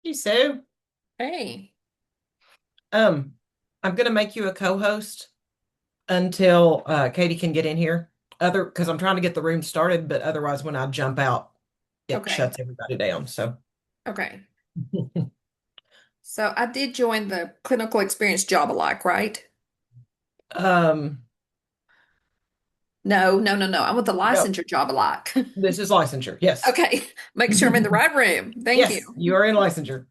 Hey, Sue. Hey. Um, I'm gonna make you a co-host until Katie can get in here. Because I'm trying to get the room started, but otherwise, when I jump out, it Okay. shuts everybody down. So, Okay. So I did join the clinical experience job-alike, right? um, No. I'm with the no, licensure job-alike. this is licensure. Yes, Okay. Make sure I'm in the right room. Thank yes, you. you are in licensure.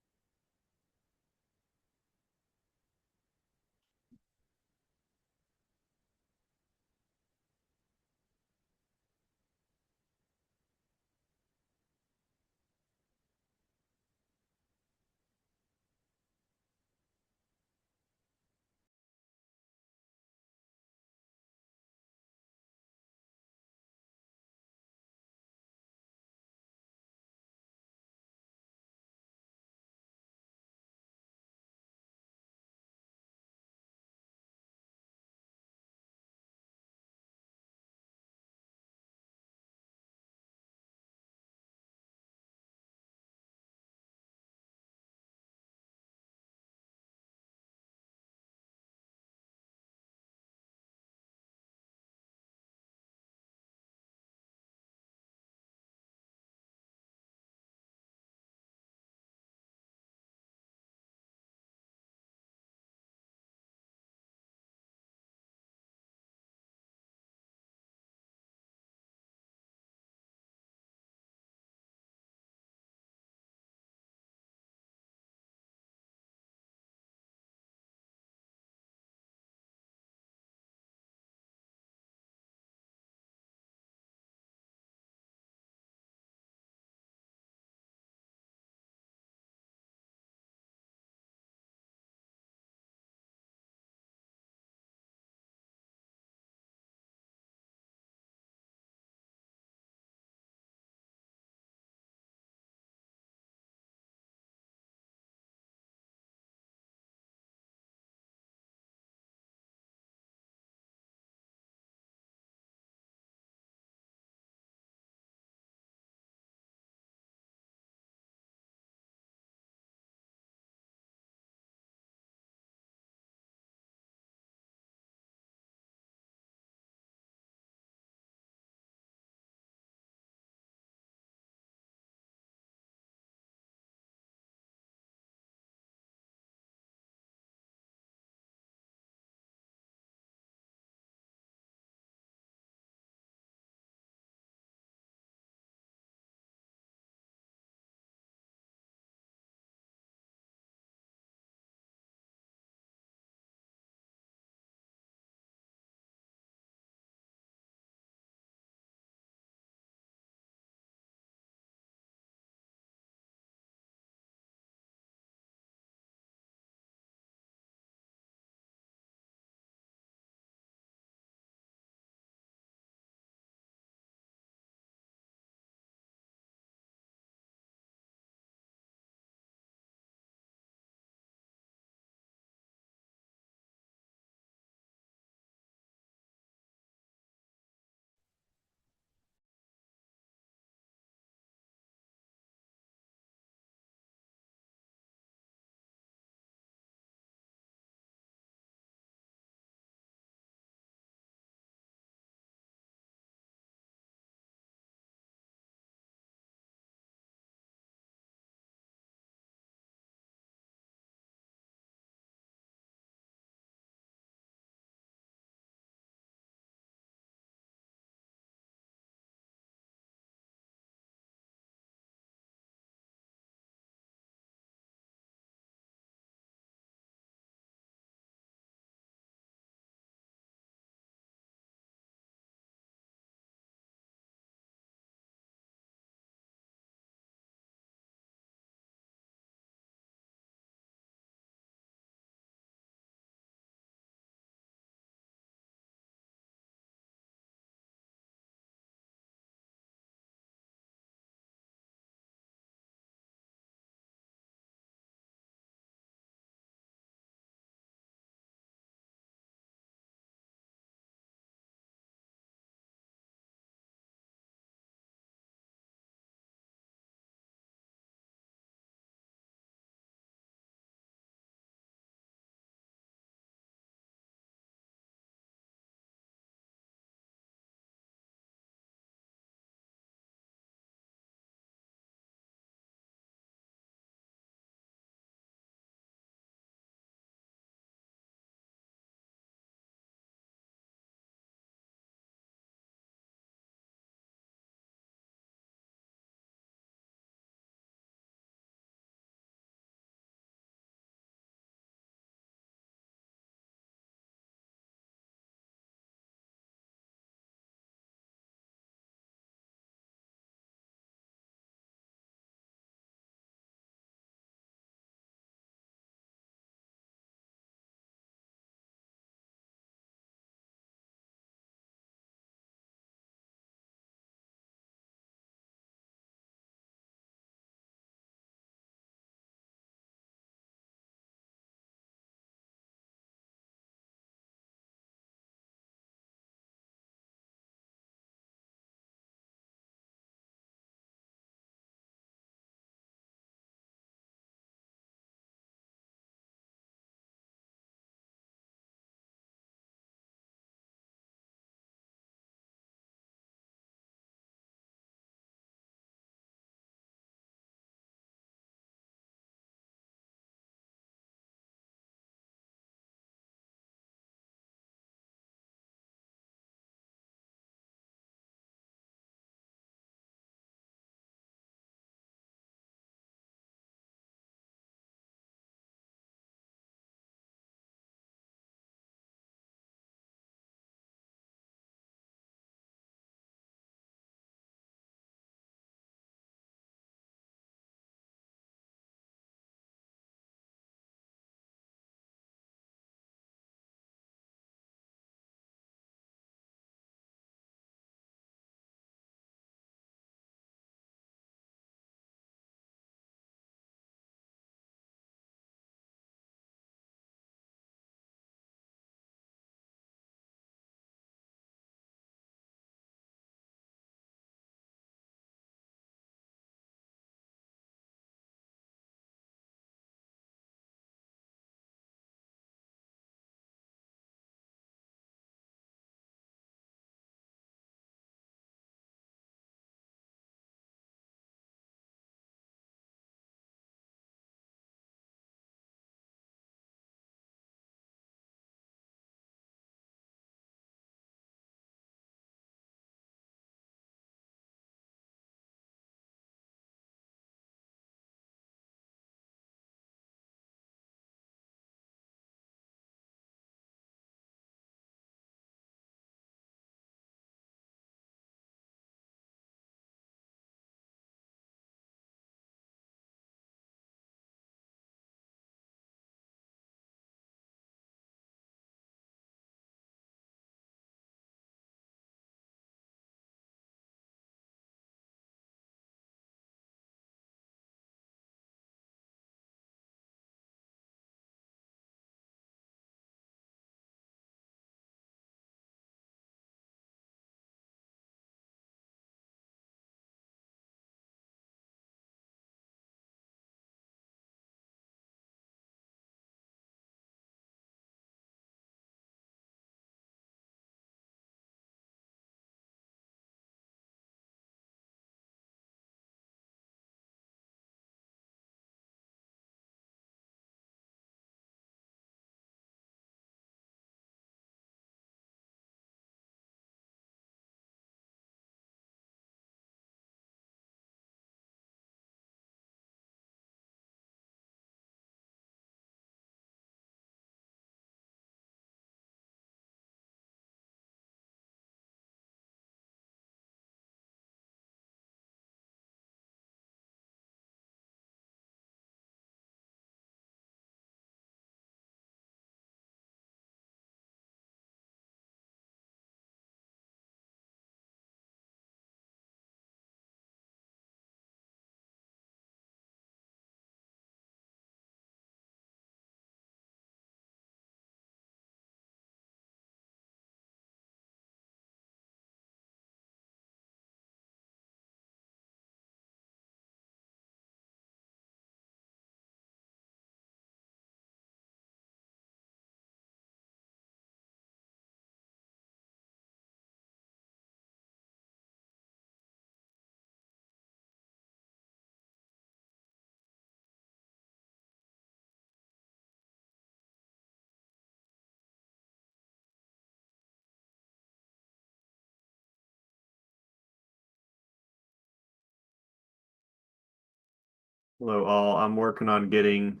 Hello, all. I'm working on getting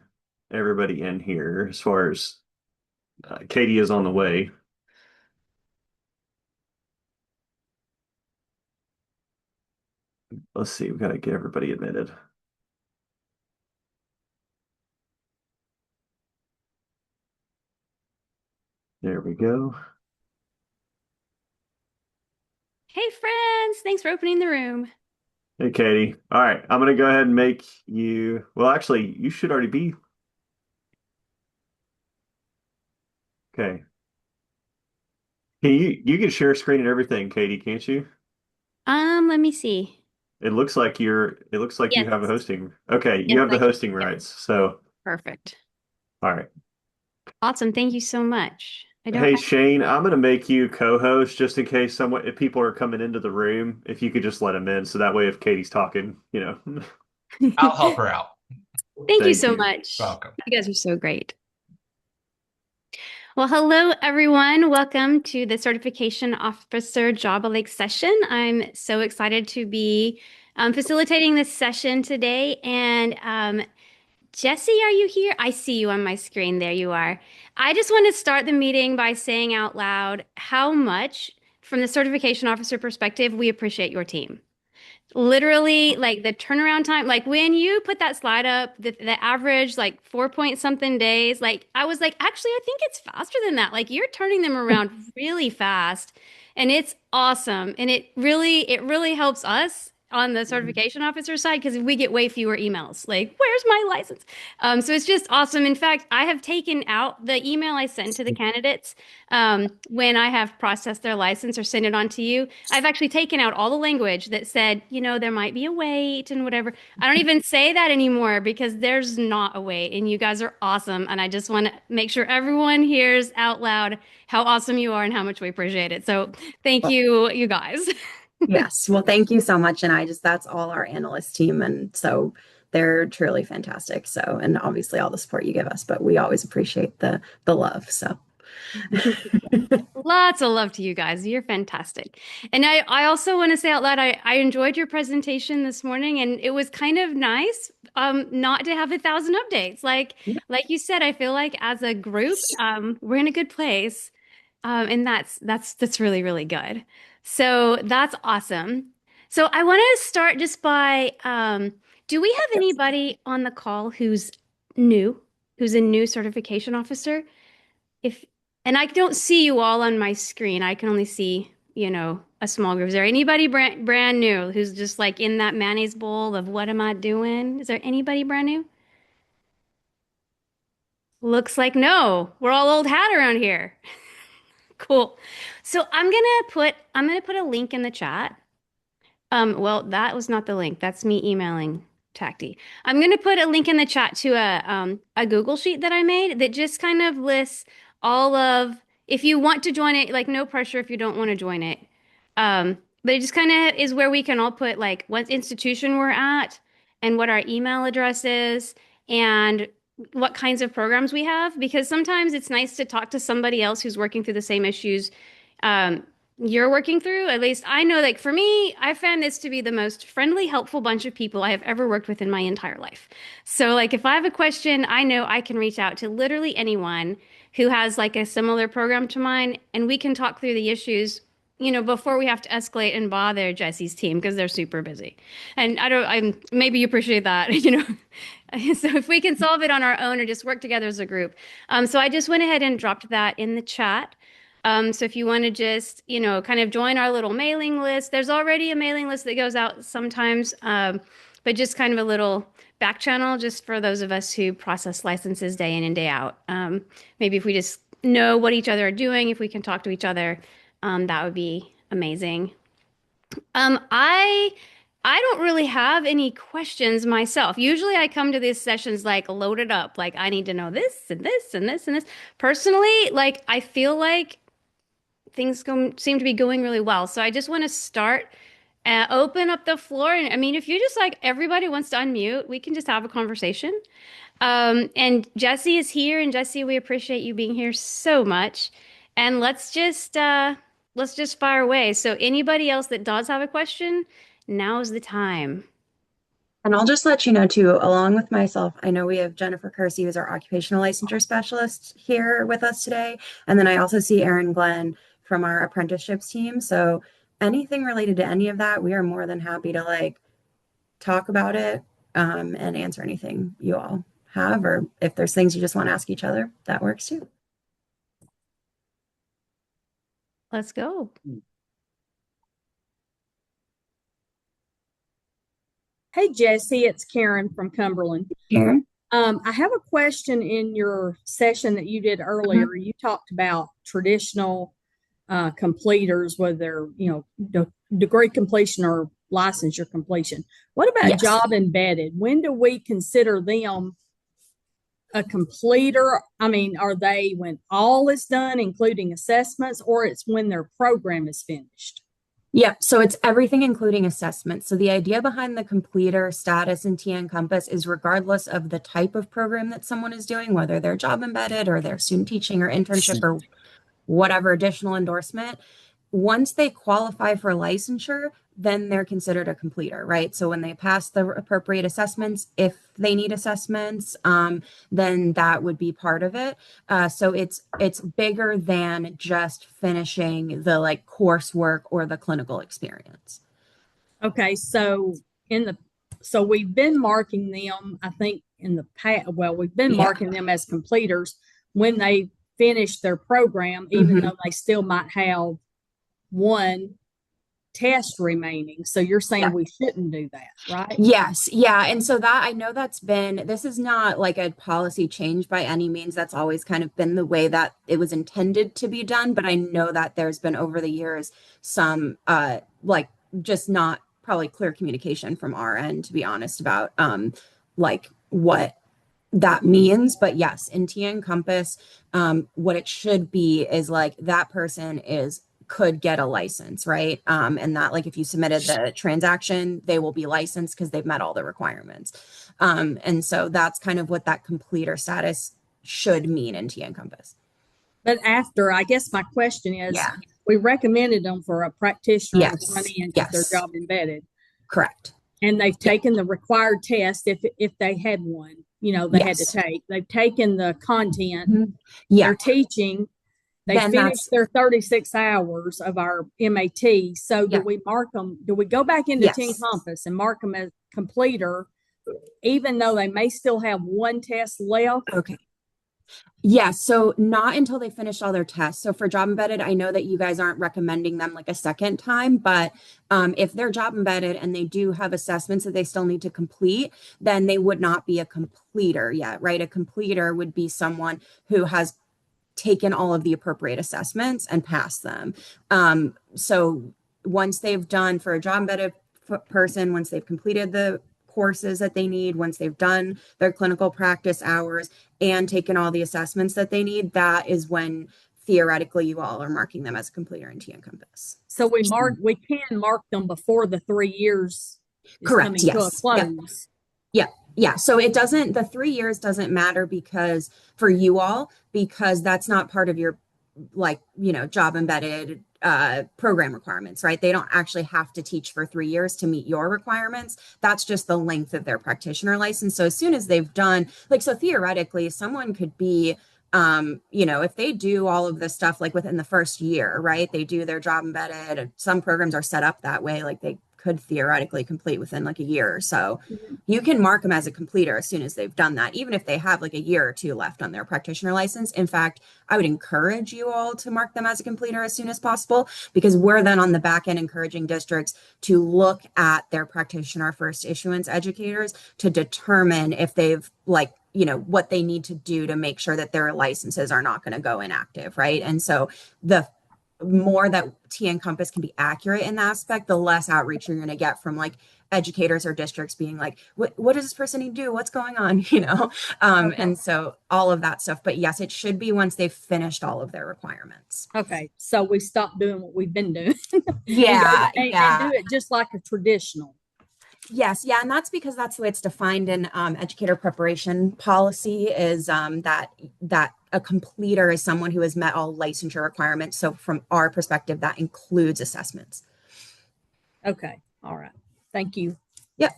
everybody in here as far as Katie is on the way. Let's see, we've got to get everybody admitted. There we go. Hey friends, thanks for opening the room. Hey, Katie. All right, I'm going to go ahead and make you, well, actually, you should already be. Okay. You can share screen and everything, Katie, can't you? Let me see. It looks like you Yes, have a hosting. Okay, you yes, have the I can. hosting Yep, rights. So, perfect. all right. Awesome. Thank you so much. I don't Hey, actually. Shane, I'm going to make you co-host just in case someone, if people are coming into the room, if you could just let them in. So that way, if Katie's talking, I'll help her out. Thank you thank so you. much. Welcome. You guys are so great. Well, hello everyone. Welcome to the Certification Officer Job-Alike session. I'm so excited to be facilitating this session today. And Jesse, are you here? I see you on my screen. There you are. I just want to start the meeting by saying out loud how much, from the certification officer perspective, we appreciate your team. Literally, like the turnaround time, like when you put that slide up, the average, like 4 point something days, like I was like, actually, I think it's faster than that. Like you're turning them around really fast, and it's awesome. And it really helps us on the certification officer side because we get way fewer emails. Like, where's my license? So it's just awesome. In fact, I have taken out the email I send to the candidates when I have processed their license or sent it on to you. I've actually taken out all the language that said, there might be a wait and whatever. I don't even say that anymore because there's not a wait, and you guys are awesome. And I just want to make sure everyone hears out loud how awesome you are and how much we appreciate it. So thank Well, you, you guys. yes. Well, thank you so much. And that's all our analyst team. And so they're truly fantastic. So, and obviously all the support you give us, but we always appreciate the love. So, Lots of love to you guys. You're fantastic. And I also want to say out loud, I enjoyed your presentation this morning, and it was kind of nice not to have 1,000 updates. Like you said, I feel like as a group, we're in a good place. And that's really, really good. So that's awesome. So I want to start just by do we have yes. anybody on the call new, who's a new certification officer? If and I don't see you all on my screen. I can only see, a small group. Is there anybody brand new who's just like in that mayonnaise bowl of what am I doing? Is there anybody brand new? Looks like no. We're all old hat around here. Cool. So I'm gonna put a link in the chat. Well, that was not the link. That's me emailing Tacty. I'm gonna put a link in the chat to a Google sheet that I made that just kind of lists all of if you want to join it, like no pressure if you don't want to join it. But it just kind of is where we can all put like what institution we're at and what our email address is and what kinds of programs we have because sometimes it's nice to talk to somebody else who's working through the same issues um, you're working through. At least I know, like for me, I found this to be the most friendly, helpful bunch of people I have ever worked with in my entire life. So, like, if I have a question, I know I can reach out to literally anyone who has like a similar program to mine, and we can talk through the issues. Before we have to escalate and bother Jesse's team because they're super busy. And maybe you appreciate that, So if we can solve it on our own or just work together as a group. So I just went ahead and dropped that in the chat. So if you want to just, kind of join our little mailing list, there's already a mailing list that goes out sometimes, but just kind of a little back channel just for those of us who process licenses day in and day out. Maybe if we just know what each other are doing, if we can talk to each other, that would be amazing. Um, I I don't really have any questions myself. Usually I come to these sessions like loaded up, like I need to know this and this and this and this. Personally, like I feel like seem to be going really well. So I just want to start, open up the floor. And I mean, if you just like everybody wants to unmute, we can just have a conversation. And Jesse is here, and Jesse, we appreciate you being here so much. And let's just fire away. So anybody else that does have a question, now's the time. And I'll just let you know too, along with myself, I know we have Jennifer Kersey, who's our occupational licensure specialist here with us today. And then I also see Erin Glenn from our apprenticeships team. So anything related to any of that, we are more than happy to like talk about it and answer anything you all have, or if there's things you just want to ask each other, that works too. Let's go. Hey, Jesse, it's Karen from Cumberland. Karen? I have a question in your session that you did earlier. You talked about traditional completers, whether they're, degree completion or licensure completion. What about Yes. job embedded? When do we consider them a completer? I mean, are they when all is done, including assessments, or it's when their program is finished? Yep. So it's everything, including assessment. So the idea behind the completer status in TN Compass is regardless of the type of program that someone is doing, whether they're job embedded or they're student teaching or internship or whatever additional endorsement, once they qualify for licensure, then they're considered a completer, right? So when they pass the appropriate assessments, if they need assessments, then that would be part of it. So it's bigger than just finishing the like coursework or the clinical experience. Okay, so we've been marking them, I think in the past, well, we've been marking them as completers when they finish their program, even though they still might have one test remaining. So you're saying we shouldn't do that, right? Yes. Yeah. And so that I know this is not like a policy change by any means. That's always kind of been the way that it was intended to be done. But I know that there's been over the years some like just not probably clear communication from our end, to be honest, about like what that means. But yes, in TN Compass, what it should be is like that person could get a license, right? And that like if you submitted the transaction, they will be licensed because they've met all the requirements. And so that's kind of what that completer status should mean in TN Compass. But after, I guess my question is, we recommended them for a practitioner on the front end because they're job embedded. Correct. And they've taken the required test if they had one, they had to take. They've taken the content. They're teaching. They finished their 36 hours of our MAT. So do we mark them? Do we go back into TN Compass and mark them as completer, even though they may still have one test left? Okay. Yeah, so not until they finish all their tests. So for job embedded, I know that you guys aren't recommending them like a second time, but if they're job embedded and they do have assessments that they still need to complete, then they would not be a completer yet, right? A completer would be someone who has taken all of the appropriate assessments and passed them. So once they've done for a job embedded person, once they've completed the courses that they need, once they've done their clinical practice hours and taken all the assessments that they need, that is when theoretically you all are marking them as a completer in TN Compass. So we can mark them before the 3 years is coming to a close. Yeah. So the 3 years doesn't matter because for you all, because that's not part of your job embedded program requirements, right? They don't actually have to teach for 3 years to meet your requirements. That's just the length of their practitioner license. So as soon as they've done, so theoretically, someone could be, if they do all of this stuff like within the first year, right? They do their job embedded, and some programs are set up that way, like they could theoretically complete within like a year or so. You can mark them as a completer as soon as they've done that, even if they have like a year or two left on their practitioner license. In fact, I would encourage you all to mark them as a completer as soon as possible, because we're then on the back end encouraging districts to look at their practitioner first issuance educators to determine if they've what they need to do to make sure that their licenses are not going to go inactive, right? And so the more that TN Compass can be accurate in that aspect, the less outreach you're going to get from like educators or districts being like, what does this person need to do? What's going on? And so all of that stuff. But yes, it should be once they've finished all of their requirements. Okay. So we stop doing what we've been doing. and do it just like a traditional. Yes. Yeah. And that's because that's the way it's defined in educator preparation policy is that a completer is someone who has met all licensure requirements. So from our perspective, that includes assessments. Okay. All right. Thank you. Yep.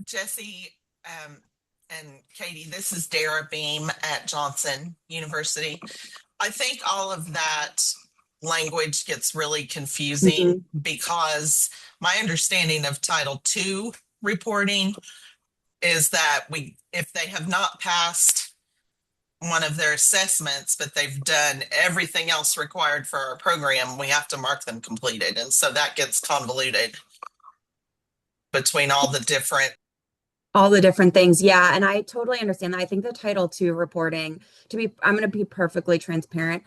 Jesse and Katie, this is Dara Beam at Johnson University. I think all of that language gets really confusing because my understanding of Title II reporting is that if they have not passed one of their assessments, but they've done everything else required for our program, we have to mark them completed. And so that gets convoluted between all the different things. Yeah. And I totally understand that. I think the Title II reporting, I'm going to be perfectly transparent.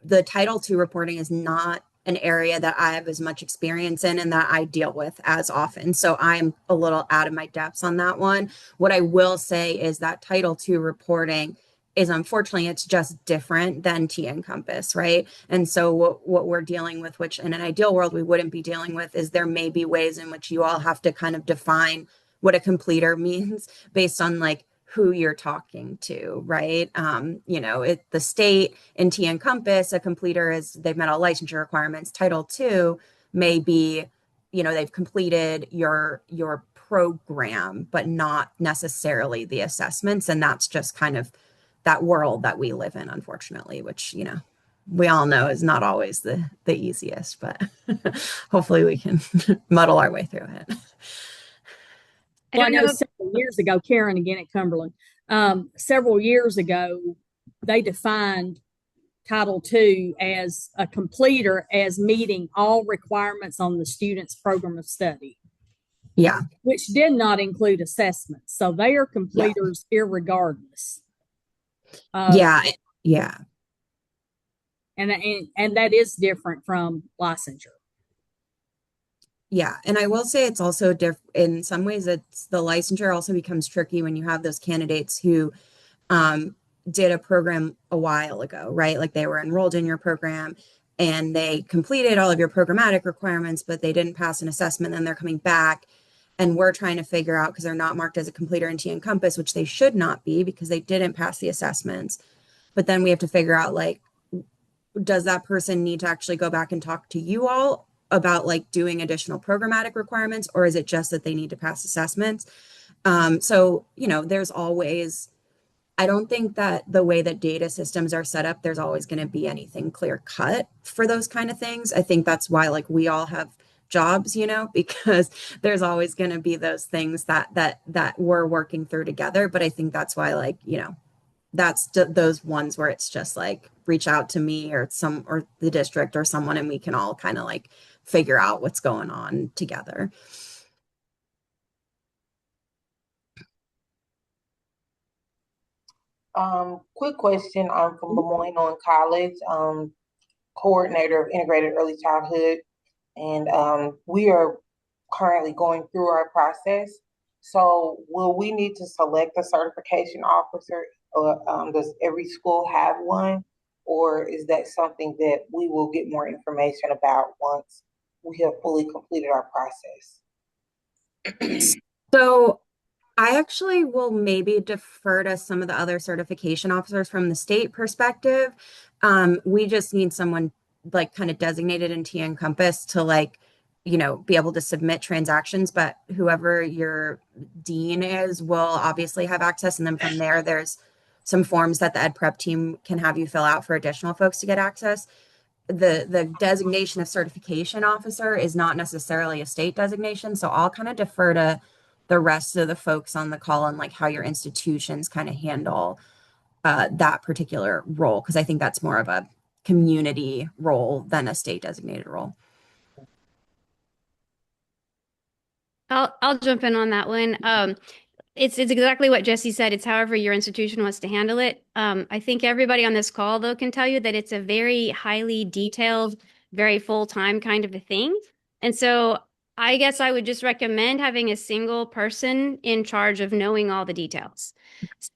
The Title II reporting is not an area that I have as much experience in and that I deal with as often. So I'm a little out of my depths on that one. What I will say is that Title II reporting is, unfortunately, it's just different than TN Compass, right? And so what we're dealing with, which in an ideal world we wouldn't be dealing with, is there may be ways in which you all have to kind of define what a completer means based on like who you're talking to, right? The state in TN Compass, a completer is they've met all licensure requirements. Title II may be, they've completed your program, but not necessarily the assessments. And that's just kind of that world that we live in, unfortunately, which, we all know is not always the easiest, but hopefully we can muddle our way through it. Well, I know several years ago, Karen again at Cumberland, several years ago, they defined Title II as a completer as meeting all requirements on the student's program of study. Yeah. Which did not include assessments. So they are completers irregardless. Yeah. And that is different from licensure. Yeah. And I will say it's also different in some ways. It's the licensure also becomes tricky when you have those candidates who did a program a while ago, right? Like they were enrolled in your program and they completed all of your programmatic requirements, but they didn't pass an assessment. And they're coming back and we're trying to figure out, because they're not marked as a completer in TN Compass, which they should not be because they didn't pass the assessments. But then we have to figure out, like, does that person need to actually go back and talk to you all about like doing additional programmatic requirements, or is it just that they need to pass assessments? So, there's always, I don't think that the way that data systems are set up, there's always going to be anything clear cut for those kind of things. I think that's why like we all have jobs, because there's always going to be those things that we're working through together. But I think that's why, like, that's those ones where it's just like reach out to me or the district or someone, and we can all kind of like figure out what's going on together. Quick question. I'm from Lemoyne College, coordinator of integrated early childhood, and we are currently going through our process. So will we need to select a certification officer, or does every school have one? Or is that something that we will get more information about once we have fully completed our process? So I actually will maybe defer to some of the other certification officers from the state perspective. We just need someone like kind of designated in TN Compass to like, be able to submit transactions, but whoever your dean is will obviously have access. And then from there, there's some forms that the ed prep team can have you fill out for additional folks to get access. The designation of certification officer is not necessarily a state designation. So I'll kind of defer to the rest of the folks on the call on like how your institutions kind of handle that particular role. Cause I think that's more of a community role than a state designated role. I'll jump in on that one. It's exactly what Jesse said. It's however your institution wants to handle it. I think everybody on this call, though, can tell you that it's a very highly detailed, very full-time kind of a thing. And so I guess I would just recommend having a single person in charge of knowing all the details.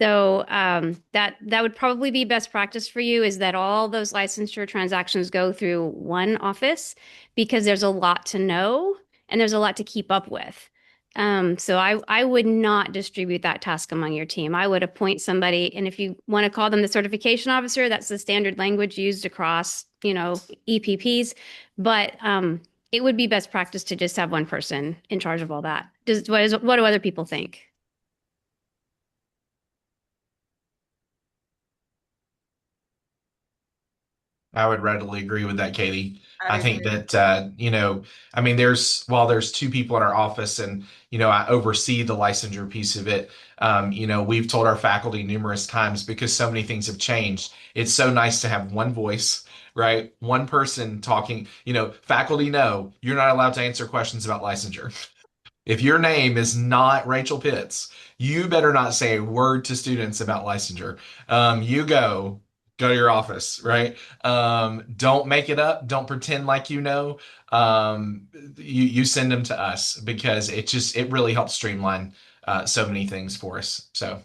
So that would probably be best practice for you, is that all those licensure transactions go through one office, because there's a lot to know and there's a lot to keep up with. So I would not distribute that task among your team. I would appoint somebody, and if you want to call them the certification officer, that's the standard language used across, EPPs. But it would be best practice to just have one person in charge of all that. What do other people think? I would readily agree with that, Katie. I think that I mean, there's two people in our office, and I oversee the licensure piece of it. We've told our faculty numerous times because so many things have changed. It's so nice to have one voice, right? One person talking. Faculty know you're not allowed to answer questions about licensure. If your name is not Rachel Pitts, you better not say a word to students about licensure. You go to your office, right? Don't make it up. Don't pretend like you know. You send them to us because it really helps streamline so many things for us. So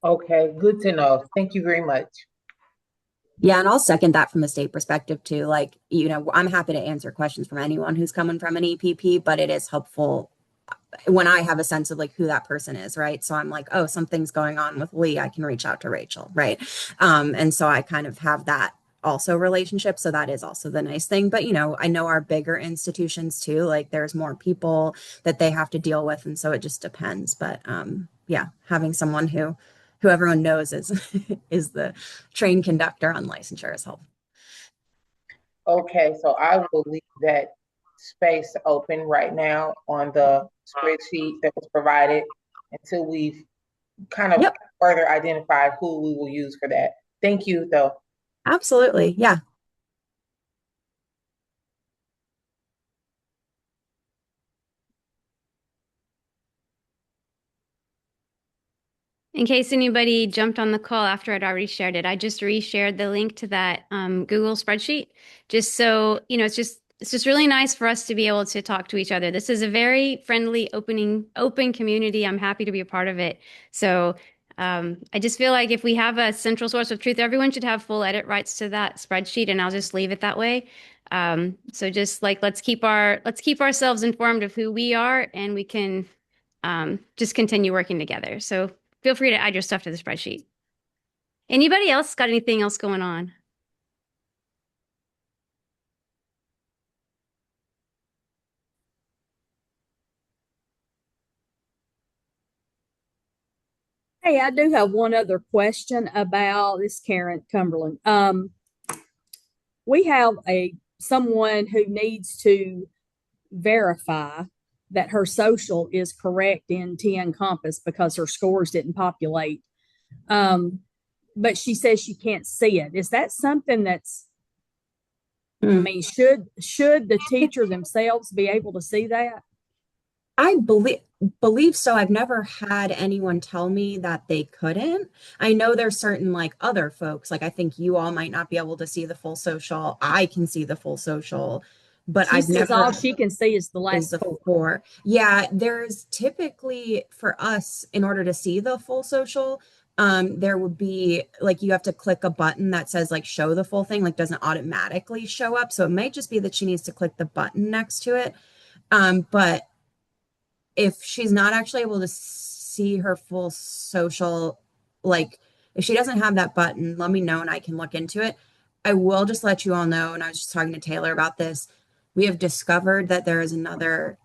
Okay, good to know. Thank you very much. Yeah, and I'll second that from a state perspective too. Like, I'm happy to answer questions from anyone who's coming from an EPP, but it is helpful when I have a sense of like who that person is, right? So I'm like, oh, something's going on with Lee, I can reach out to Rachel, right? And so I kind of have that also relationship. So that is also the nice thing. But I know our bigger institutions too, like there's more people that they have to deal with. And so it just depends. But yeah, having someone who everyone knows is is the train conductor on licensure is helpful. Okay, so I will leave that space open right now on the spreadsheet that was provided until we've kind of further identified who we will use for that. Thank you, though. Absolutely. Yeah. In case anybody jumped on the call after I'd already shared it, I just reshared the link to that Google spreadsheet, just so it's just really nice for us to be able to talk to each other. This is a very friendly, open community. I'm happy to be a part of it. So I just feel like if we have a central source of truth, everyone should have full edit rights to that spreadsheet, and I'll just leave it that way. So just like let's keep ourselves informed of who we are, and we can just continue working together. So feel free to add your stuff to the spreadsheet. Anybody else got anything else going on? Hey, I do have one other question about this, Karen Cumberland. We have someone who needs to verify that her social is correct in TN Compass because her scores didn't populate. But she says she can't see it. Is that something that's, I mean, should the teacher themselves be able to see that? I believe so. I've never had anyone tell me that they couldn't. I know there's certain like other folks, like I think you all might not be able to see the full social. I can see the full social, but I've never all she can see is the last four. Yeah, there's typically for us, in order to see the full social, there would be like you have to click a button that says like show the full thing, like doesn't automatically show up. So it might just be that she needs to click the button next to it. But if she's not actually able to see her full social, like if she doesn't have that button, let me know and I can look into it. I will just let you all know, and I was just talking to Taylor about this. We have discovered that there is another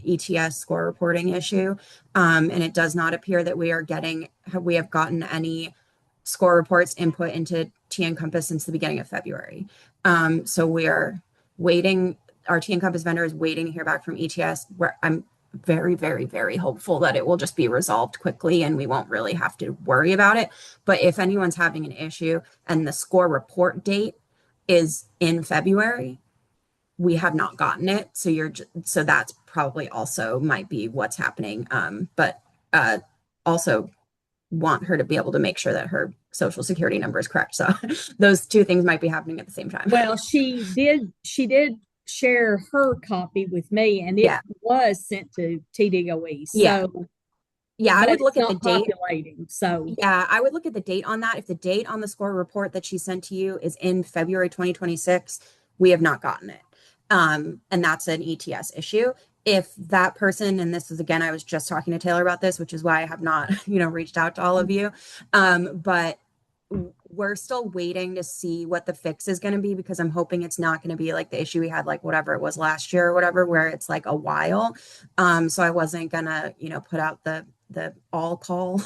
ETS score reporting issue, and it does not appear that we have gotten any score reports input into TN Compass since the beginning of February. So we are waiting. Our TN Compass vendor is waiting to hear back from ETS. Where I'm very, very, very hopeful that it will just be resolved quickly and we won't really have to worry about it. But if anyone's having an issue and the score report date is in February, we have not gotten it. So that's probably also might be what's happening. But also want her to be able to make sure that her social security number is correct. So those two things might be happening at the same time. Well, she did share her copy with me, and it was sent to TDOE. So yeah, I would look at the date. So yeah, I would look at the date on that. If the date on the score report that she sent to you is in February 2026, we have not gotten it. And that's an ETS issue. If that person, and this is again, I was just talking to Taylor about this, which is why I have not, reached out to all of you. But we're still waiting to see what the fix is going to be, because I'm hoping it's not going to be like the issue we had, like whatever it was last year or whatever, where it's like a while. So I wasn't gonna, put out the all call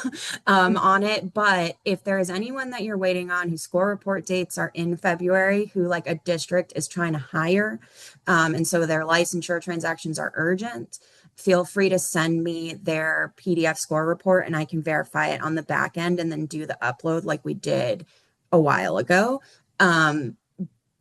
on it. But if there is anyone that you're waiting on whose score report dates are in February, who like a district is trying to hire, and so their licensure transactions are urgent, feel free to send me their PDF score report and I can verify it on the back end and then do the upload like we did a while ago.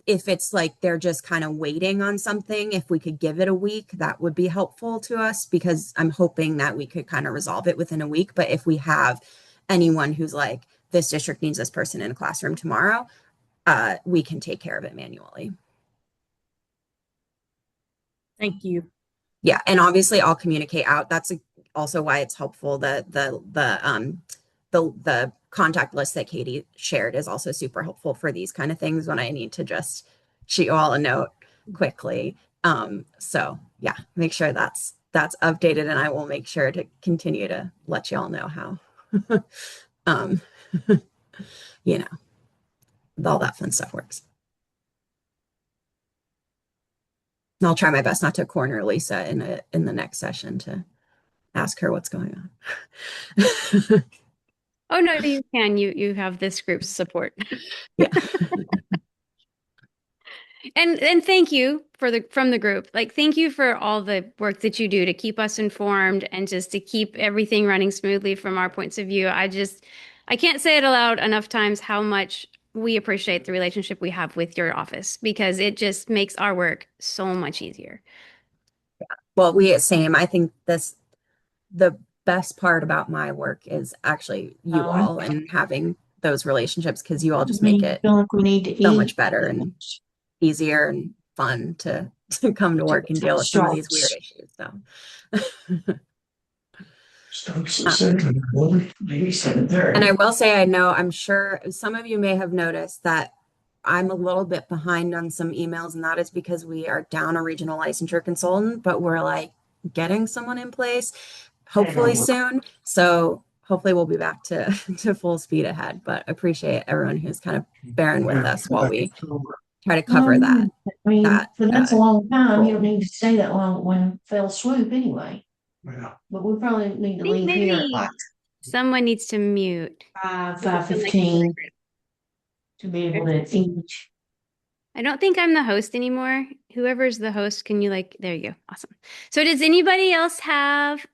If it's like they're just kind of waiting on something, if we could give it a week, that would be helpful to us, because I'm hoping that we could kind of resolve it within a week. But if we have anyone who's like, this district needs this person in a classroom tomorrow, we can take care of it manually. Thank you. Yeah, and obviously I'll communicate out. That's also why it's helpful that the contact list that Katie shared is also super helpful for these kind of things when I need to just shoot you all a note quickly. So yeah, make sure that's updated, and I will make sure to continue to let you all know how all that fun stuff works. And I'll try my best not to corner Lisa in the next session to ask her what's going on. Oh no, you can. You have this group's support. Yeah. And thank you from the group. Like, thank you for all the work that you do to keep us informed and just to keep everything running smoothly from our points of view. I can't say it aloud enough times how much we appreciate the relationship we have with your office, because it just makes our work so much easier. Yeah. Well, same. I think the best part about my work is actually you all and having those relationships, because you all just make it feel like we need to so eat much better and easier and fun to come to work and deal with some of these weird issues. So maybe 7:30. And I will say, I'm sure some of you may have noticed that I'm a little bit behind on some emails, and that is because we are down a regional licensure consultant, but we're like getting someone in place hopefully soon. So hopefully we'll be back to full speed ahead, but appreciate everyone who's kind of bearing with us while we try to cover that. I mean, that's a long time. You don't need to stay that long when fell swoop anyway. Yeah. But we probably need to leave here at like someone needs to mute 5:15 to be able to teach. I don't think I'm the host anymore. Whoever's the host, can you there you go. Awesome. So does anybody else have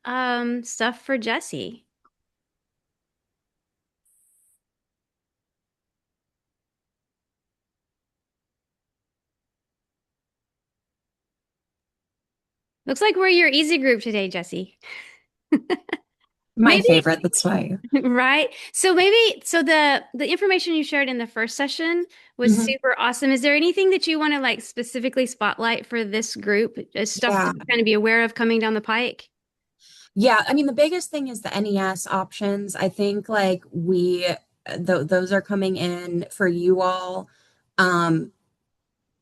stuff for Jesse? Looks like we're your easy group today, Jesse. My favorite, that's why. Right. So the information you shared in the first session was super awesome. Is there anything that you want to specifically spotlight for this group? Stuff to kind of be aware of coming down the pike? Yeah, I mean, the biggest thing is the NES options. I think those are coming in for you all.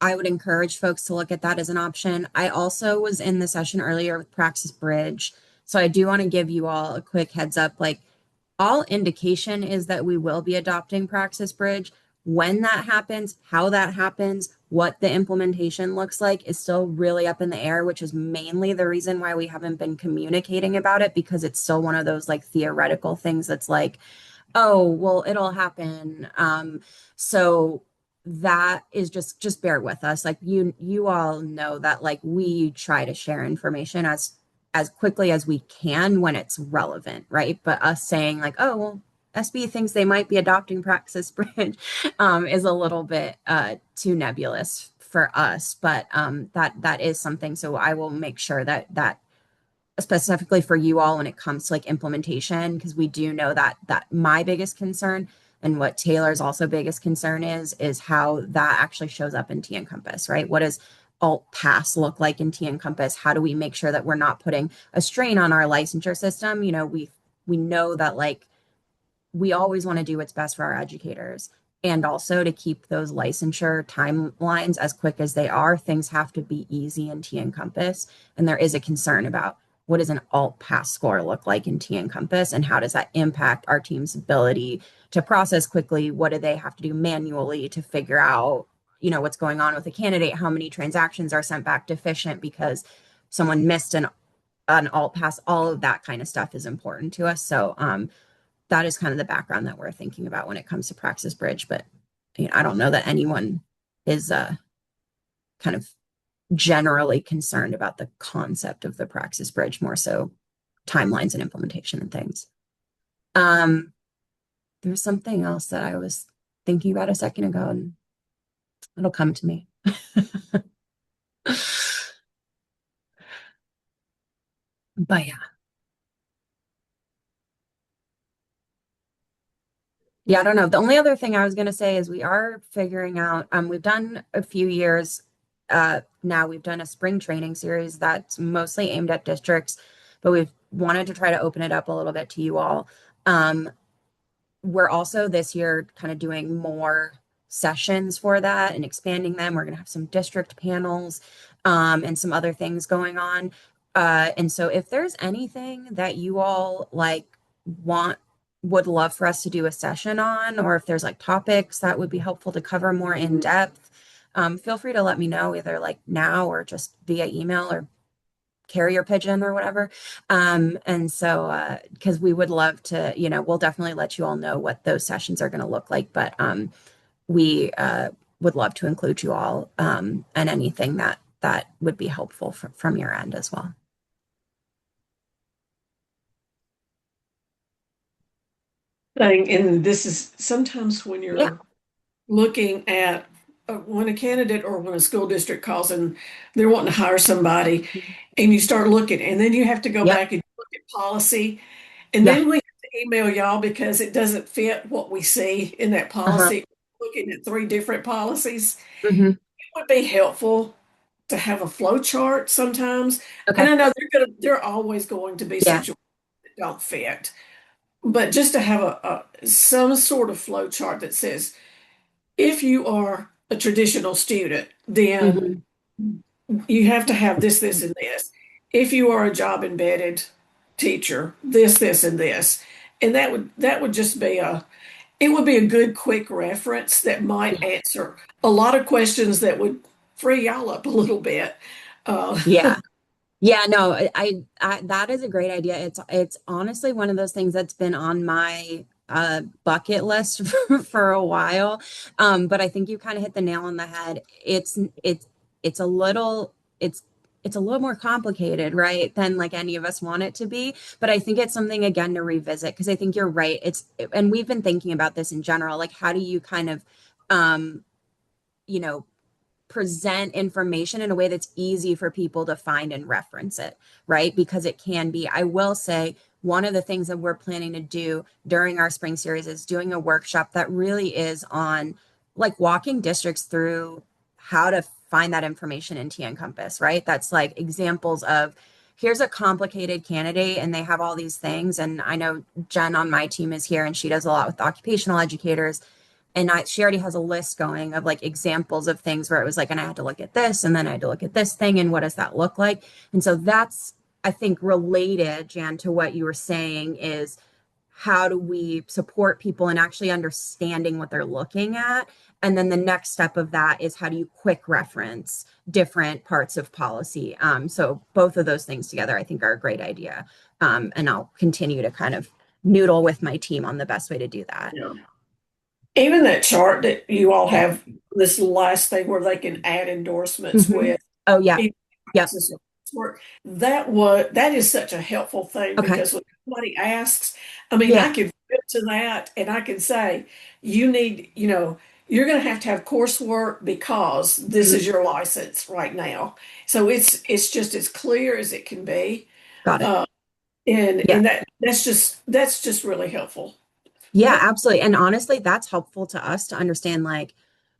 I would encourage folks to look at that as an option. I also was in the session earlier with Praxis Bridge. So I do want to give you all a quick heads up. All indication is that we will be adopting Praxis Bridge. When that happens, how that happens, what the implementation looks like is still really up in the air, which is mainly the reason why we haven't been communicating about it, because it's still one of those theoretical things that's oh, well, it'll happen. So that is just bear with us. You all know that we try to share information as quickly as we can when it's relevant, right? But us saying oh, well, SB thinks they might be adopting Praxis Bridge is a little bit too nebulous for us. But that is something. So I will make sure that specifically for you all when it comes to implementation, because we do know that my biggest concern and what Taylor's also biggest concern is how that actually shows up in T-Encompass, right? What does alt pass look like in T-Encompass? How do we make sure that we're not putting a strain on our licensure system? We know that we always want to do what's best for our educators, and also to keep those licensure timelines as quick as they are. Things have to be easy in T-Encompass, and there is a concern about what does an alt pass score look like in T Encompass, and how does that impact our team's ability to process quickly? What do they have to do manually to figure out, what's going on with a candidate? How many transactions are sent back deficient because someone missed an alt pass? All of that kind of stuff is important to us. So that is kind of the background that we're thinking about when it comes to Praxis Bridge. But I don't know that anyone is kind of generally concerned about the concept of the Praxis Bridge, more so timelines and implementation and things. There's something else that I was thinking about a second ago, and it'll come to me. But yeah. Yeah, I don't know. The only other thing I was going to say is we are figuring out, we've done a few years now, we've done a spring training series that's mostly aimed at districts, but we've wanted to try to open it up a little bit to you all. We're also this year kind of doing more sessions for that and expanding them. We're going to have some district panels and some other things going on. And so if there's anything that you all would love for us to do a session on, or if there's like topics that would be helpful to cover more in depth, feel free to let me know either like now or just via email or carrier pigeon or whatever. And so, because we would love to, we'll definitely let you all know what those sessions are going to look like, but we would love to include you all and anything that would be helpful from your end as well. And this is sometimes when you're looking at when a candidate or when a school district calls and they're wanting to hire somebody, and you start looking, and then you have to go back and look at policy, and then we have to email y'all because it doesn't fit what we see in that policy. Looking at 3 different policies, it would be helpful to have a flow chart sometimes. And I know they're always going to be situations that don't fit. But just to have some sort of flow chart that says, if you are a traditional student, then you have to have this, this, and this. If you are a job embedded teacher, this, and this. And that would just be it would be a good quick reference that might answer a lot of questions that would free y'all up a little bit. Yeah, no, I that is a great idea. It's honestly one of those things that's been on my bucket list for a while. But I think you kind of hit the nail on the head. It's a little it's a little more complicated, right, than like any of us want it to be. But I think it's something again to revisit, because I think you're right. And we've been thinking about this in general, like how do you kind of present information in a way that's easy for people to find and reference it, right? Because it can be, I will say, one of the things that we're planning to do during our spring series is doing a workshop that really is on like walking districts through how to find that information in T Encompass, right? That's like examples of, here's a complicated candidate and they have all these things. And I know Jen on my team is here and she does a lot with occupational educators. And she already has a list going of like examples of things where it was like, and I had to look at this, and then I had to look at this thing, and what does that look like? And so that's, I think, related, Jan, to what you were saying is how do we support people in actually understanding what they're looking at? And then the next step of that is how do you quick reference different parts of policy? So both of those things together, I think, are a great idea. And I'll continue to kind of noodle with my team on the best way to do that. Yeah. Even that chart that you all have, this last thing where they can add endorsements with. Oh yeah. That is such a helpful thing because when somebody asks, I mean, I can flip to that and I can say, you need, you're going to have coursework because this is your license right now. So it's just as clear as it can be. Got it. And that's just really helpful. Yeah, absolutely. And honestly, that's helpful to us to understand like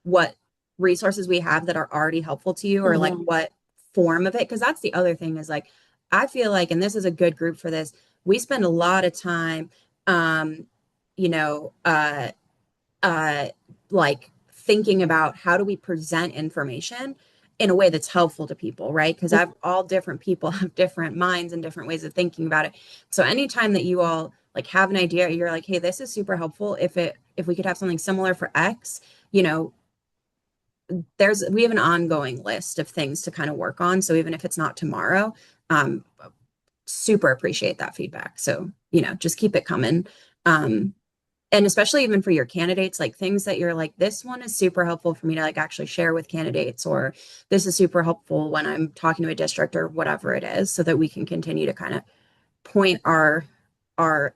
what resources we have that are already helpful to you, or like what form of it. Because that's the other thing is like, I feel like, and this is a good group for this, we spend a lot of time, like thinking about how do we present information in a way that's helpful to people, right? Because I've all different people have different minds and different ways of thinking about it. So anytime that you all like have an idea, you're like, hey, this is super helpful. If we could have something similar for X, you know, we have an ongoing list of things to kind of work on. So even if it's not tomorrow, um, super appreciate that feedback. So, you know, just keep it coming. And especially even for your candidates, like things that you're like, this one is super helpful for me to like actually share with candidates, or this is super helpful when I'm talking to a district or whatever it is, so that we can continue to kind of point our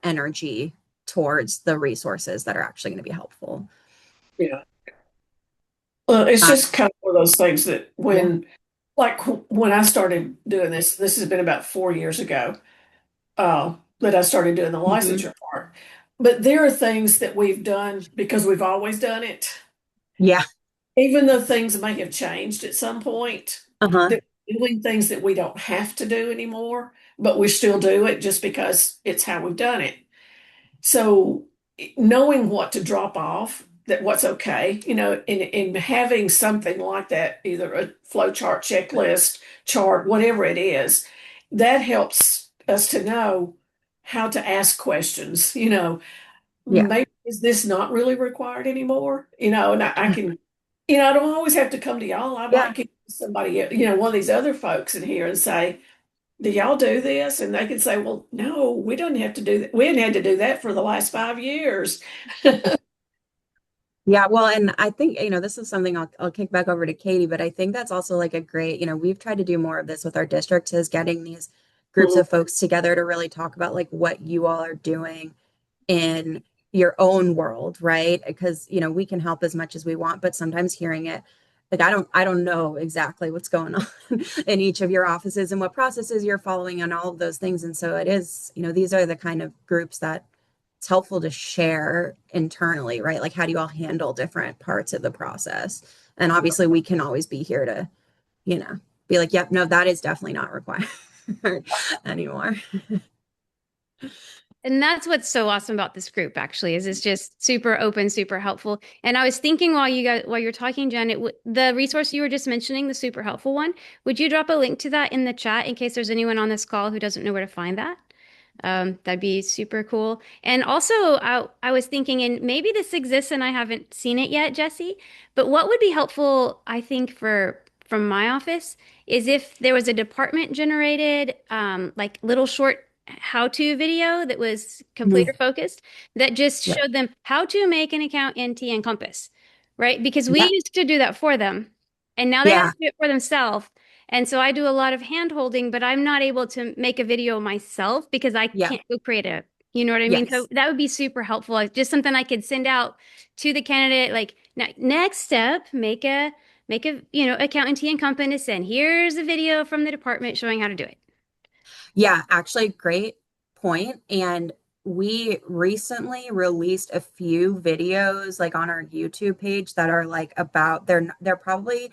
energy towards the resources that are actually going to be helpful. Yeah. Well, it's Uh, just kind of one of those things that yeah. like when I started doing this has been about 4 years ago, that I started doing the Mhm. licensure part. But there are things that we've done because we've always done it, Yeah. even though things may have changed at some point, Uh-huh. that we're doing things that we don't have to do anymore, but we still do it just because it's how we've done it. So knowing what to drop off, that what's okay, in having something like that, either a flow chart, checklist, chart, whatever it is, that helps us to know how to ask questions. Yeah. Maybe is this not really required anymore? And I can, I don't always have to come to y'all. I Yeah. might get somebody, one of these other folks in here and say, do y'all do this? And they can say, well, no, we don't have to do that. We haven't had to do that for the last 5 years. Yeah, well, and I think, you know, this is something I'll kick back over to Katie, but I think that's also like a great, you know, we've tried to do more of this with our district, is getting these groups Mhm. of folks together to really talk about like what you all are doing in your own world, right? Because, you know, we can help as much as we want, but sometimes hearing it, like I don't know exactly what's going on in each of your offices and what processes you're following and all of those things. And so it is, you know, these are the kind of groups that it's helpful to share internally, right? Like, how do you all handle different parts of the process? And obviously, we can always be here to, you know, be like, yep, no, that is definitely not required anymore. And that's what's so awesome about this group, actually, is it's just super open, super helpful. And I was thinking while you're talking, Jen, the resource you were just mentioning, the super helpful one, would you drop a link to that in the chat in case there's anyone on this call who doesn't know where to find that? That'd be super cool. And also, I was thinking, and maybe this exists and I haven't seen it yet, Jesse, but what would be helpful, I think, from my office is if there was a department generated, like little short how-to video that was completer Mhm. focused that just Yeah. showed them how to make an account in T Encompass, right? Because we Yeah. used to do that for them, and now they have Yeah. to do it for themselves. And so I do a lot of hand holding, but I'm not able to make a video myself because I Yeah. can't go create a, you know what I mean? So Yes. that would be super helpful. Like just something I could send out to the candidate. Like next step, make a, account in T Encompass, and here's a video from the department showing how to do it. Yeah, actually, great point. And we recently released a few videos like on our YouTube page that are like about they're probably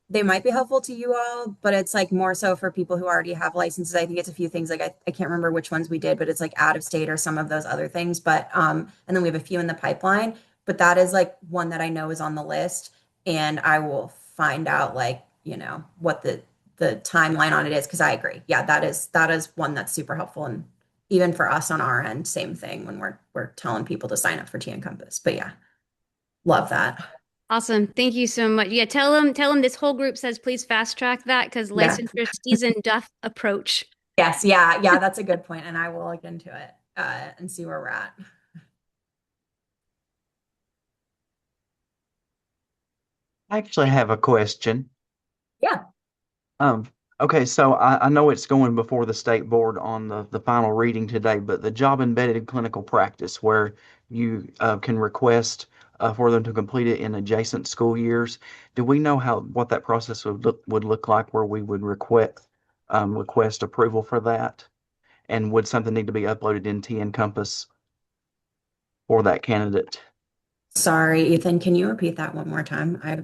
they might be helpful to you all, but it's like more so for people who already have licenses. I think it's a few things like I can't remember which ones we did, but it's like out of state or some of those other things. But and then we have a few in the pipeline, but that is like one that I know is on the list, and I will find out like, you know, what the timeline on it is, because I agree. Yeah, that is one that's super helpful. And even for us on our end, same thing when we're telling people to sign up for T Encompass. But yeah, love that. Awesome. Thank you so much. Yeah, tell them this whole group says please fast track that because Yeah. licensure season doth approach. Yes, yeah, that's a good point, and I will look into it and see where we're at. I actually have a question. Yeah. Um, okay, so I know it's going before the state board on the final reading today, but the job embedded clinical practice where you can request for them to complete it in adjacent school years. Do we know what that process would look like where we would request approval for that? And would something need to be uploaded in T Encompass for that candidate? Sorry, Ethan, can you repeat that one more time? I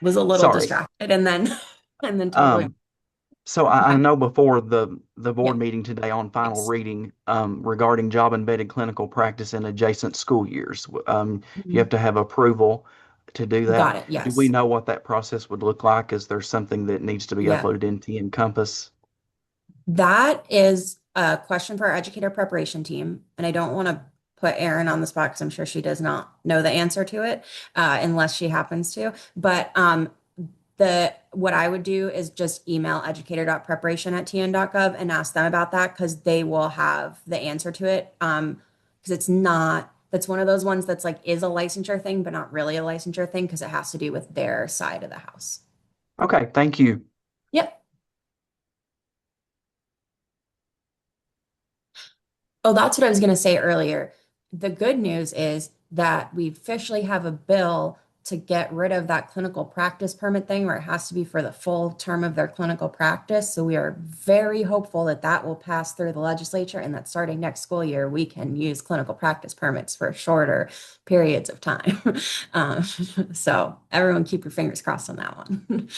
was a little Sorry. distracted and then and then totally. Um, So I know before the Yeah. board meeting today on final Yes. reading regarding job embedded clinical practice in adjacent school years, you Mhm. have to have approval to do that. Got it. Do we Yes. know what that process would look like? Is there something that needs to be Yeah. uploaded into Encompass? That is a question for our educator preparation team. And I don't want to put Erin on the spot because I'm sure she does not know the answer to it, unless she happens to. But what I would do is just email educator.preparation@tn.gov and ask them about that because they will have the answer to it. Because that's one of those ones that's like is a licensure thing, but not really a licensure thing because it has to do with their side of the house. Okay, thank you. Yep. Oh, that's what I was going to say earlier. The good news is that we officially have a bill to get rid of that clinical practice permit thing where it has to be for the full term of their clinical practice. So we are very hopeful that that will pass through the legislature and that starting next school year, we can use clinical practice permits for shorter periods of time. So everyone keep your fingers crossed on that one.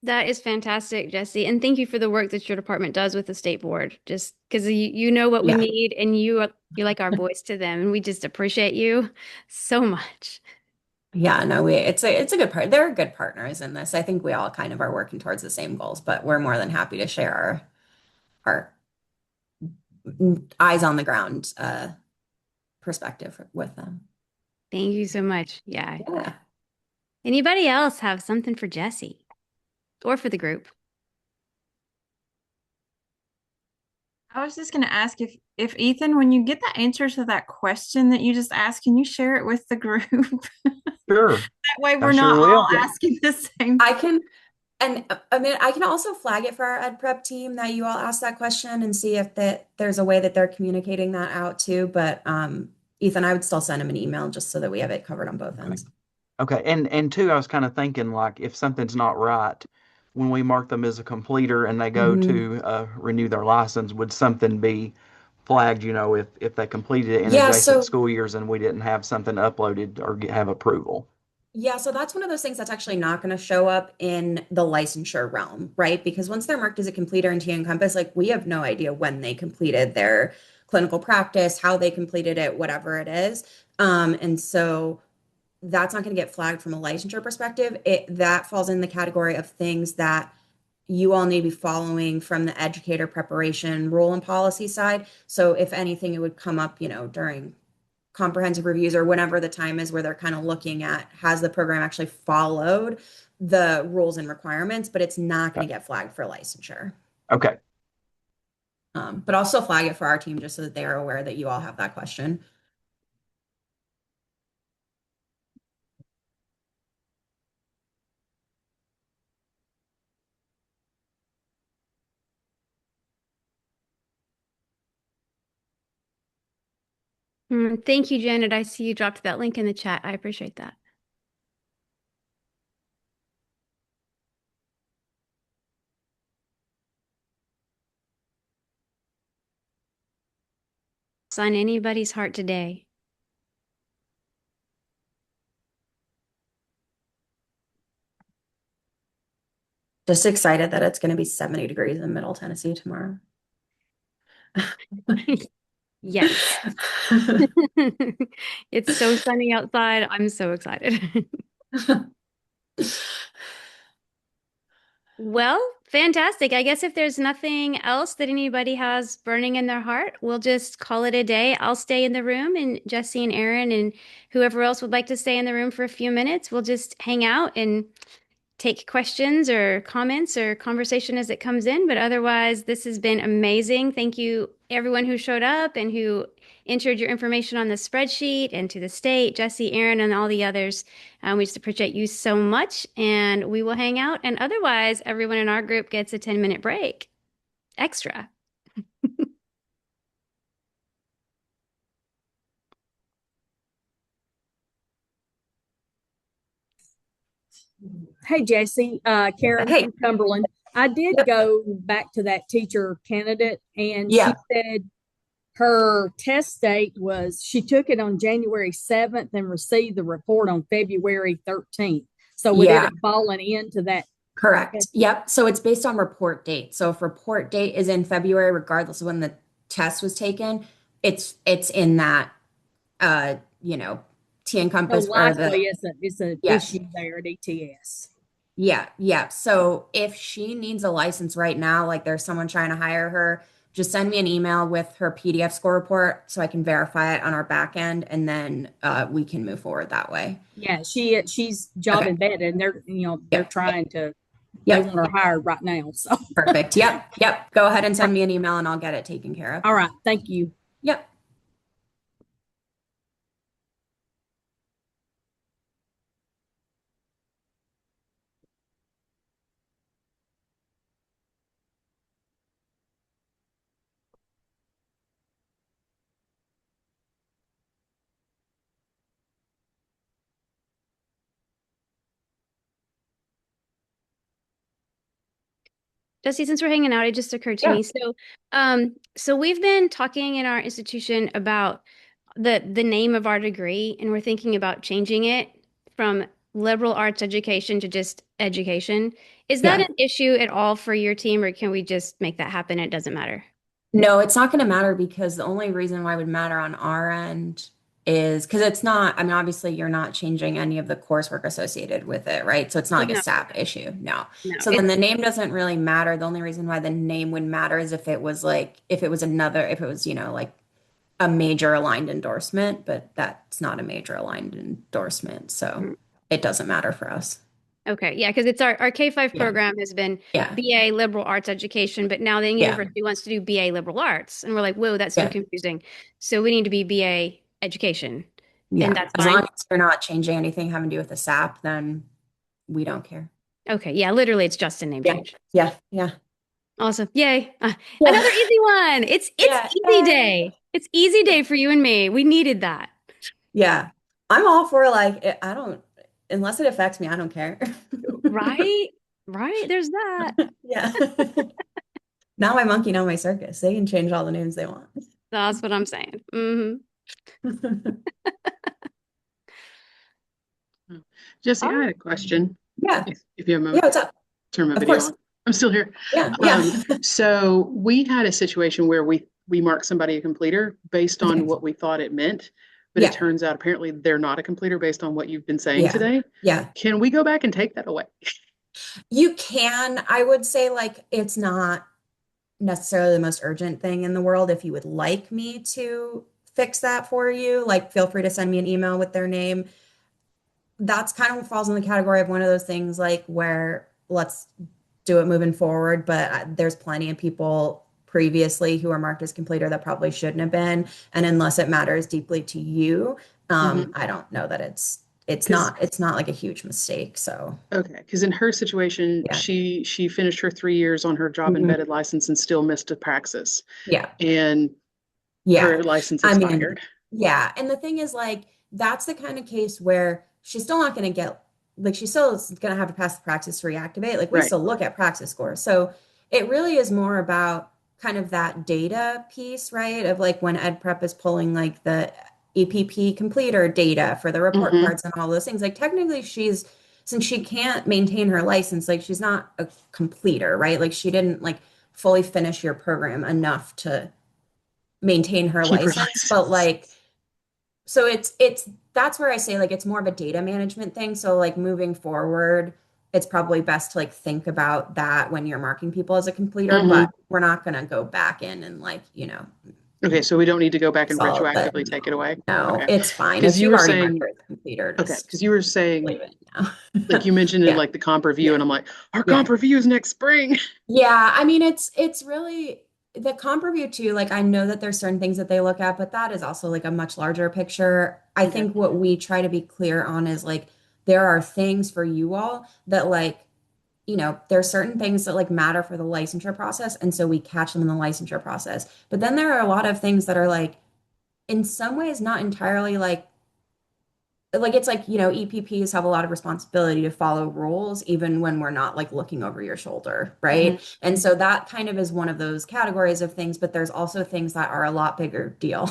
That is fantastic, Jesse. And thank you for the work that your department does with the state board. Just because you know what we need and you're like our voice to them. And we just appreciate you so much. Yeah, no, it's a good part. They're good partners in this. I think we all kind of are working towards the same goals, but we're more than happy to share our eyes on the ground perspective with them. Thank you so much. Yeah. Yeah. Anybody else have something for Jesse or for the group? I was just going to ask if Ethan, when you get the answer to that question that you just asked, can you share it with the group? Sure. That way we're I not sure will. all asking the same. I can, and I mean, I can also flag it for our ed prep team that you all asked that question and see if there's a way that they're communicating that out too. But Ethan, I would still send him an email just so that we have it covered on both ends. Okay, and two, I was kind of thinking like if something's not right, when we mark them as a completer and they go to renew their license, would something be flagged, if they completed it in adjacent school years and we didn't have something uploaded or have approval? Yeah, so that's one of those things that's actually not going to show up in the licensure realm, right? Because once they're marked as a completer in TN Compass, like we have no idea when they completed their clinical practice, how they completed it, whatever it is. And so that's not going to get flagged from a licensure perspective. That falls in the category of things that you all need to be following from the educator preparation rule and policy side. So if anything, it would come up, during comprehensive reviews or whenever the time is where they're kind of looking at has the program actually followed the rules and requirements, but it's not going to get flagged for licensure. Okay. But I'll still flag it for our team just so that they are aware that you all have that question. Thank you, Janet. I see you dropped that link in the chat. I appreciate that. On anybody's heart today? Just excited that it's going to be 70 degrees in Middle Tennessee tomorrow. Yes. It's so sunny outside. I'm so excited. Well, fantastic. I guess if there's nothing else that anybody has burning in their heart, we'll just call it a day. I'll stay in the room, and Jesse and Aaron and whoever else would like to stay in the room for a few minutes, we'll just hang out and take questions or comments or conversation as it comes in. But otherwise, this has been amazing. Thank you, everyone who showed up and who entered your information on the spreadsheet, and to the state, Jesse, Aaron, and all the others. We just appreciate you so much, and we will hang out. And otherwise, everyone in our group gets a 10-minute break extra. Hey, Jesse, Karen from Cumberland. I did go back to that teacher candidate, and she said her test date was, she took it on January 7th and received the report on February 13th. So would it have fallen into that Correct. Yep. So it's based on report date. So if report date is in February, regardless of when the test was taken, it's in that you know, T So Encompass or likely it's an yes. issue there at ETS. Yeah, yeah. So if she needs a license right now, like there's someone trying to hire her, just send me an email with her PDF score report so I can verify it on our back end, and then we can move forward that way. Yeah, she's job Okay. embedded, and they're trying to they want her hired right now. So perfect. Yep, yep. Go ahead and send me an email, and I'll get it taken care of. all right, thank you. Yep. Jesse, since we're hanging out, it just occurred to me. So we've been talking in our institution about the name of our degree, and we're thinking about changing it from liberal arts education to just education. Is that Yeah. an issue at all for your team, or can we just make that happen? It doesn't matter. No, it's not going to matter because the only reason why it would matter on our end is because it's not, I mean, obviously you're not changing any of the coursework associated with it, right? So it's not like a No. SAP issue. No. No, So then the name doesn't really matter. The only reason why the name would matter is if it was like, if it was another, if it was, like a major aligned endorsement, but that's not a major aligned endorsement. So it doesn't matter for us. Okay, yeah, because it's our K-5 program has been BA liberal arts education, but now the university wants to do BA liberal arts, and we're like, whoa, that's too confusing. So we need to be BA education, and that's as fine. long as you're not changing anything having to do with the SAP, then we don't care. Okay, yeah, literally, it's just a name change. Yeah, yeah. Awesome, yay! Another easy one. It's easy day. It's easy day for you and me. We needed that. Yeah, I'm all for like I don't unless it affects me, I don't care. Right? Right? There's that. Yeah. Now my monkey, now my circus. They can change all the names they want. That's what I'm saying. Jesse, I had a question. Yeah. If you have a moment. Yeah, what's up? Turn my Of video course. on. I'm still here. Yeah. Yeah. So we had a situation where we marked somebody a completer based on what we thought it meant, but it turns out apparently they're not a completer based on what you've been saying today. Yeah. Can we go back and take that away? You can. I would say like it's not necessarily the most urgent thing in the world. If you would like me to fix that for you, like feel free to send me an email with their name. That's kind of what falls in the category of one of those things like where let's do it moving forward. But there's plenty of people previously who are marked as completer that probably shouldn't have been. And unless it matters deeply to you, I don't know that it's not like a huge mistake. So okay, because in her situation, she finished her 3 years on her job embedded license and still missed a praxis. Yeah. And her license expired. Yeah. And the thing is like that's the kind of case where she's still not going to get like she's still going to have to pass the praxis to reactivate. Like we still look at praxis scores. So it really is more about kind of that data piece, right? Of like when Ed Prep is pulling like the EPP completer data for the report cards and all those things. Like technically since she can't maintain her license, like she's not a completer, right? Like she didn't like fully finish your program enough to maintain her license. But like, so it's that's where I say like it's more of a data management thing. So like moving forward, it's probably best to like think about that when you're marking people as a completer, but we're not going to go back in and like, Okay, so we don't need to go back and retroactively take it away? No, it's fine. If you were saying completer, okay, because you were saying like you mentioned in like the comp review, and I'm like, our comp review is next spring. Yeah, I mean it's really the comp review too. Like I know that there's certain things that they look at, but that is also like a much larger picture. I think what we try to be clear on is like there are things for you all that like there are certain things that like matter for the licensure process. And so we catch them in the licensure process. But then there are a lot of things that are like, in some ways, not entirely like it's like, EPPs have a lot of responsibility to follow rules, even when we're not like looking over your shoulder. Right. And so that kind of is one of those categories of things, but there's also things that are a lot bigger deal,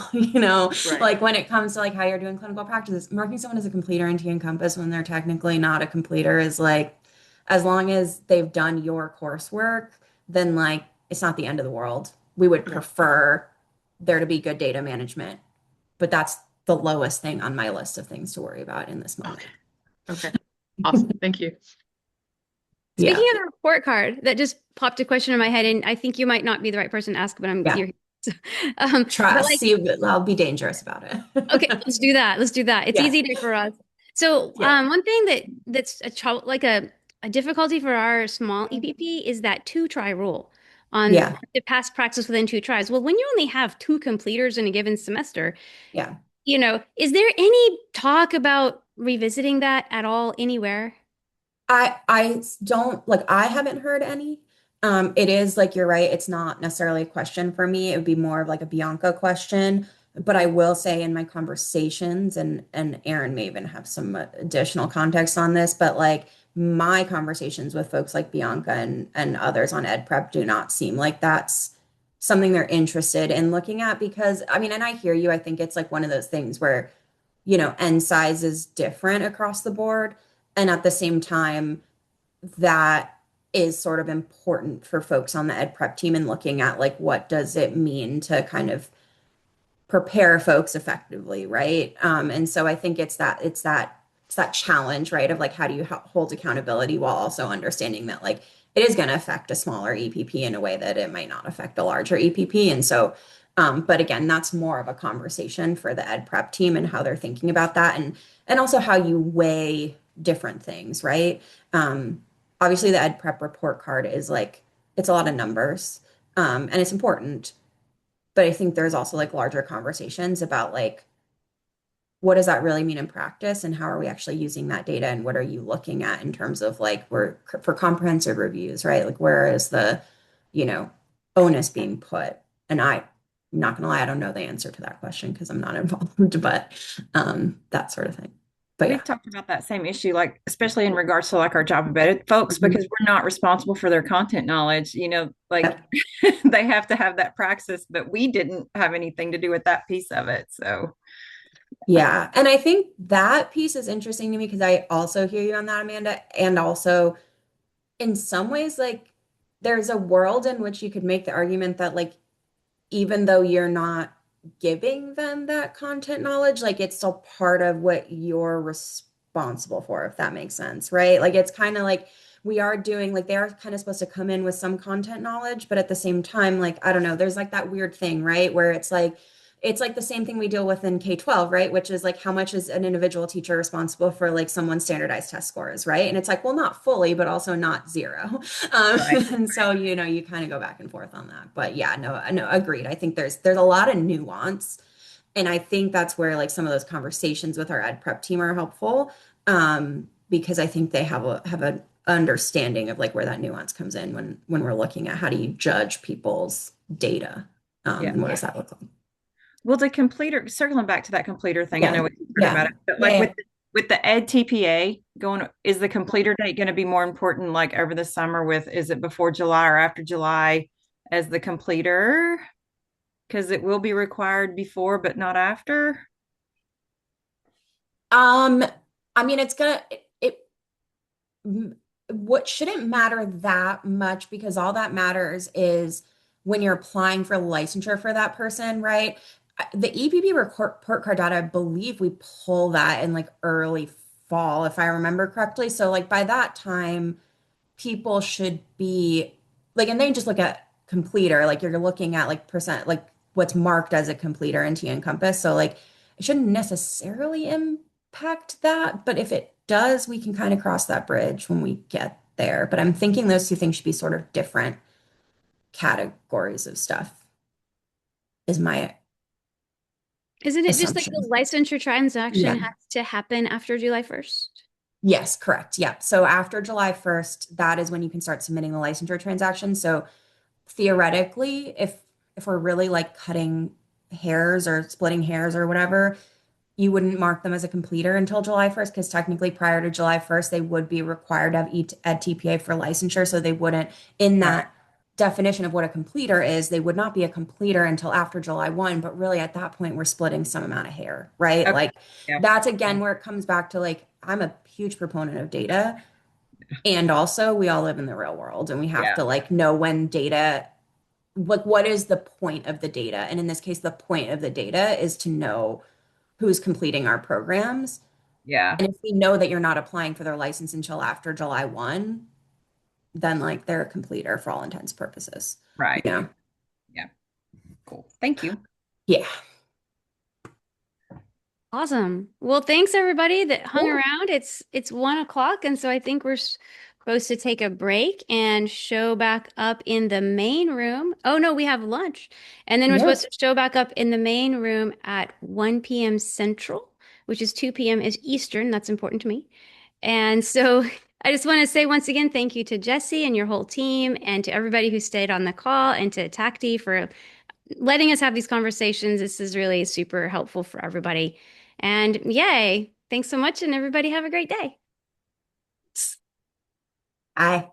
like when it comes to like how you're doing clinical practices, marking someone as a completer in T Encompass when they're technically not a completer is like, as long as they've done your coursework, then like it's not the end of the world. We would prefer there to be good data management, but that's the lowest thing on my list of things to worry about in this moment. Okay. Awesome. Thank you. Speaking of the report card, that just popped a question in my head, and I think you might not be the right person to ask, but See, I'll be dangerous about it. Okay, let's do that. Let's do that. It's easy for us. So, one thing that's a difficulty for our small EPP is that 2-try rule on the past practice within 2 tries. Well, when you only have 2 completers in a given semester, is there any talk about revisiting that at all anywhere? I don't like I haven't heard any. It is like you're right, it's not necessarily a question for me. It would be more of like a Bianca question. But I will say in my conversations, and Aaron may even have some additional context on this, but like my conversations with folks like Bianca and others on Ed Prep do not seem like that's something they're interested in looking at because I mean, and I hear you, I think it's like one of those things where, N size is different across the board. And at the same time, that is sort of important for folks on the Ed Prep team and looking at like what does it mean to kind of prepare folks effectively, right? And so I think it's that challenge, right? Of like how do you hold accountability while also understanding that like it is going to affect a smaller EPP in a way that it might not affect a larger EPP. And so, but again, that's more of a conversation for the Ed Prep team and how they're thinking about that, and also how you weigh different things, right? Obviously, the Ed Prep report card is like it's a lot of numbers, and it's important. But I think there's also like larger conversations about like what does that really mean in practice and how are we actually using that data and what are you looking at in terms of like for comprehensive reviews, right? Like where is the, onus being put? And I'm not gonna lie, I don't know the answer to that question because I'm not involved, but that sort of thing. But we've talked about that same issue, like especially in regards to like our job embedded folks, because we're not responsible for their content knowledge. Like they have to have that praxis, but we didn't have anything to do with that piece of it. So yeah, and I think that piece is interesting to me because I also hear you on that, Amanda, and also in some ways, like there's a world in which you could make the argument that like even though you're not giving them that content knowledge, like it's still part of what you're responsible for, if that makes sense, right? Like it's kind of like we are doing, like they are kind of supposed to come in with some content knowledge, but at the same time, like, I don't know, there's like that weird thing, right? Where it's like the same thing we deal with in K-12, right? Which is like, how much is an individual teacher responsible for like someone's standardized test scores, right? And it's like, well, not fully, but also not zero. And so, you kind of go back and forth on that. But yeah, no, agreed. I think there's a lot of nuance. And I think that's where like some of those conversations with our Ed Prep team are helpful. Because I think they have an understanding of like where that nuance comes in when we're looking at how do you judge people's data. And what does that look like? Well, the completer, circling back to that completer thing, I know we talked about it, but like with the Ed TPA going, is the completer date going to be more important like over the summer is it before July or after July as the completer? Because it will be required before, but not after. I mean, what shouldn't matter that much because all that matters is when you're applying for licensure for that person, right? The EPP report card data, I believe we pull that in like early fall, if I remember correctly. So like by that time, people should be like, and they just look at completer, like you're looking at like percent, like what's marked as a completer in TN Compass. So like it shouldn't necessarily impact that, but if it does, we can kind of cross that bridge when we get there. But I'm thinking those two things should be sort of different categories of stuff, is my Isn't it just like the licensure transaction has to happen after July 1st? Yes, correct. Yeah. So after July 1st, that is when you can start submitting the licensure transaction. So theoretically, if we're really like cutting hairs or splitting hairs or whatever, you wouldn't mark them as a completer until July 1st because technically prior to July 1st, they would be required to have Ed TPA for licensure. So they wouldn't, in that definition of what a completer is, they would not be a completer until after July 1. But really at that point, we're splitting some amount of hair, right? Okay. Like that's again where it comes back to like, I'm a huge proponent of data. And also we all live in the real world and we have to like know when data, like what is the point of the data? And in this case, the point of the data is to know who's completing our programs. Yeah. And if we know that you're not applying for their license until after July 1, then like they're a completer for all intents and purposes. Right. Yeah. Yeah. Cool. Thank you. Yeah. Awesome. Well, thanks everybody that hung around. It's 1 o'clock, and so I think we're supposed to take a break and show back up in the main room. Oh no, we have lunch, and then we're supposed to show back up in the main room at 1 p.m. Central, which is 2 p.m. is Eastern. That's important to me. And so I just want to say once again, thank you to Jesse and your whole team, and to everybody who stayed on the call, and to Tacti for letting us have these conversations. This is really super helpful for everybody. And yay. Thanks so much, and everybody have a great day. Bye.